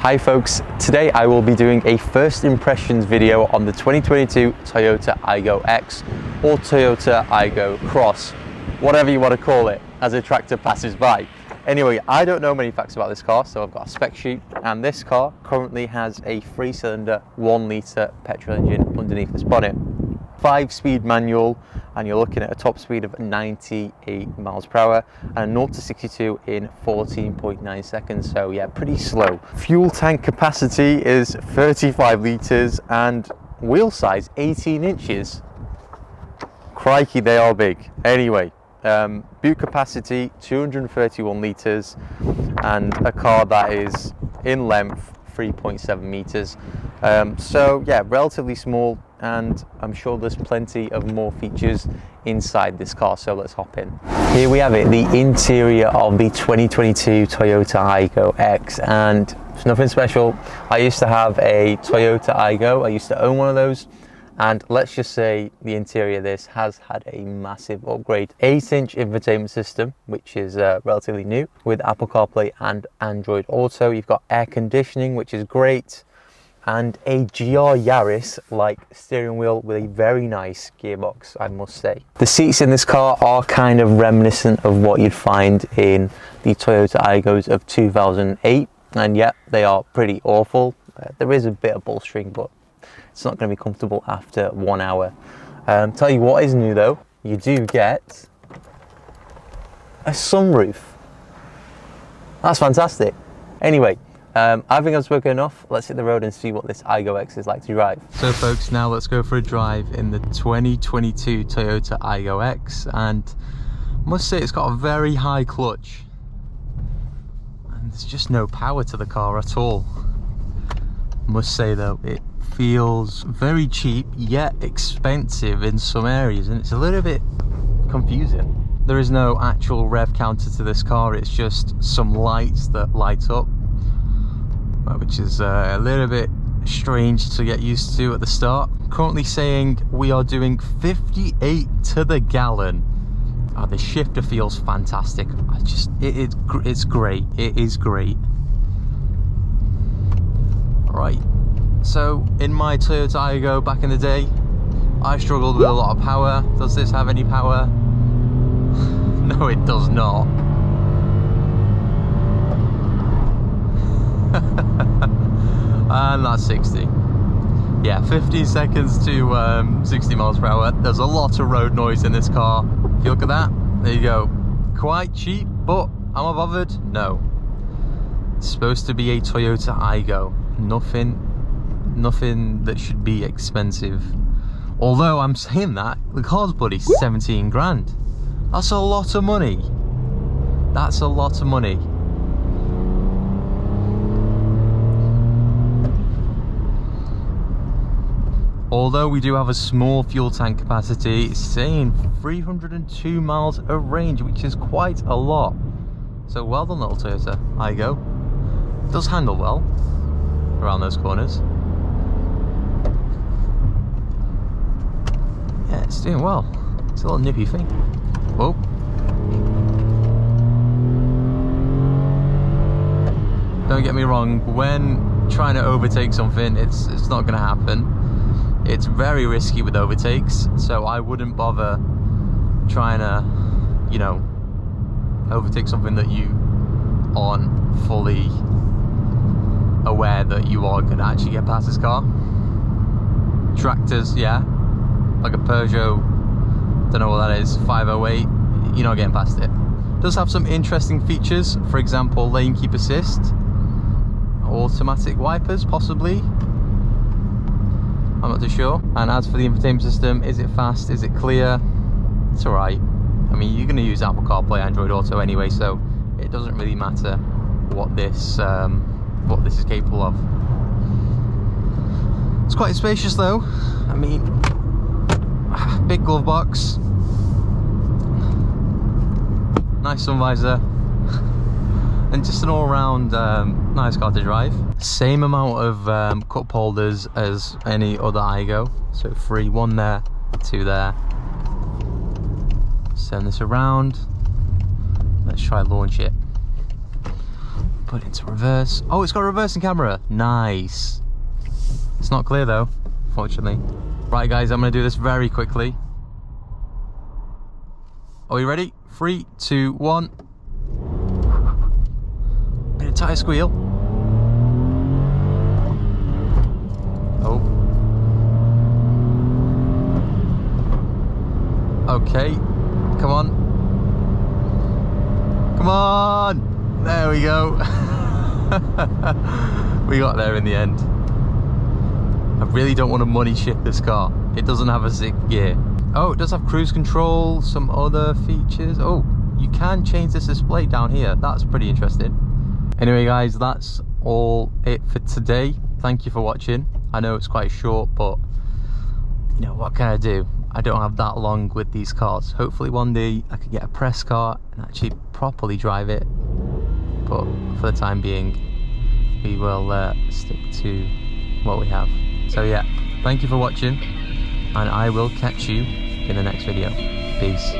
Hi folks, today I will be doing a first impressions video on the 2022 Toyota Aygo X or Toyota Aygo Cross, whatever you want to call it, as a tractor passes by. Anyway, I don't know many facts about this car, so I've got a spec sheet, and this car currently has a 3-cylinder 1-litre petrol engine underneath this bonnet. 5-speed manual, and you're looking at a top speed of 98 miles per hour and a 0 to 62 in 14.9 seconds, so yeah, pretty slow. Fuel tank capacity is 35 litres and wheel size 18 inches. Crikey, they are big. Anyway, boot capacity 231 litres and a car that is in length 3.7 meters. So yeah, relatively small, and I'm sure there's plenty of more features inside this car, so let's hop in. Here we have it, the interior of the 2022 Toyota Aygo X, and it's nothing special. I used to have a Toyota Aygo, I used to own one of those, and let's just say the interior of this has had a massive upgrade. 8-inch infotainment system, which is relatively new, with Apple CarPlay and Android Auto. You've got air conditioning, which is great, and a GR Yaris-like steering wheel with a very nice gearbox, I must say. The seats in this car are kind of reminiscent of what you'd find in the Toyota Aygos of 2008, and yet they are pretty awful. There is a bit of bolstering, but it's not going to be comfortable after 1 hour. Tell you what is new though, you do get a sunroof. That's fantastic. Anyway, I think I've spoken enough. Let's hit the road and see what this Aygo X is like to drive. So folks, now let's go for a drive in the 2022 Toyota Aygo X, and I must say it's got a very high clutch and there's just no power to the car at all. I must say though, it feels very cheap yet expensive in some areas, and it's a little bit confusing. There is no actual rev counter to this car, it's just some lights that light up, which is a little bit strange to get used to at the start. Currently saying we are doing 58 to the gallon. The shifter feels fantastic. It's great. It is great. Right. So in my Toyota Aygo back in the day, I struggled with a lot of power. Does this have any power? No, it does not. And that's 60. Yeah, 15 seconds to 60 miles per hour. There's a lot of road noise in this car. If you look at that, there you go. Quite cheap, but am I bothered? No. It's supposed to be a Toyota Aygo. Nothing that should be expensive. Although I'm saying that, the car's bloody 17 grand. That's a lot of money. That's a lot of money. Although we do have a small fuel tank capacity, it's saying 302 miles of range, which is quite a lot. So well done, little Toyota Aygo. It does handle well around those corners. Yeah, it's doing well. It's a little nippy thing. Whoa. Don't get me wrong, when trying to overtake something, it's not going to happen. It's very risky with overtakes, so I wouldn't bother trying to, you know, overtake something that you aren't fully aware that you are going to actually get past this car. Tractors, yeah, like a Peugeot, don't know what that is, 508, you're not getting past it. Does have some interesting features, for example, lane keep assist, automatic wipers possibly, I'm not too sure. And as for the infotainment system, is it fast, is it clear? It's alright. I mean, you're going to use Apple CarPlay, Android Auto anyway, so it doesn't really matter what this is capable of. It's quite spacious though. I mean, big glove box, nice sun visor, and just an all-round nice car to drive. Same amount of cup holders as any other Aygo, so 3, 1 there, 2 there. Send this around, let's try launch it. Put it into reverse. Oh, it's got a reversing camera. Nice. It's not clear though, fortunately. Right guys, I'm gonna do this very quickly. Are we ready? 3, 2, 1. Bit of tyre squeal. Oh. Okay. Come on. Come on. There we go. We got there in the end. I really don't want to money ship this car. It doesn't have a 6th gear. Oh, it does have cruise control, some other features. Oh, you can change this display down here. That's pretty interesting. Anyway guys, that's all it for today. Thank you for watching. I know it's quite short, but you know, what can I do? I don't have that long with these cars. Hopefully one day I could get a press car and actually properly drive it. But for the time being, we will stick to what we have. So yeah, thank you for watching, and I will catch you in the next video. Peace.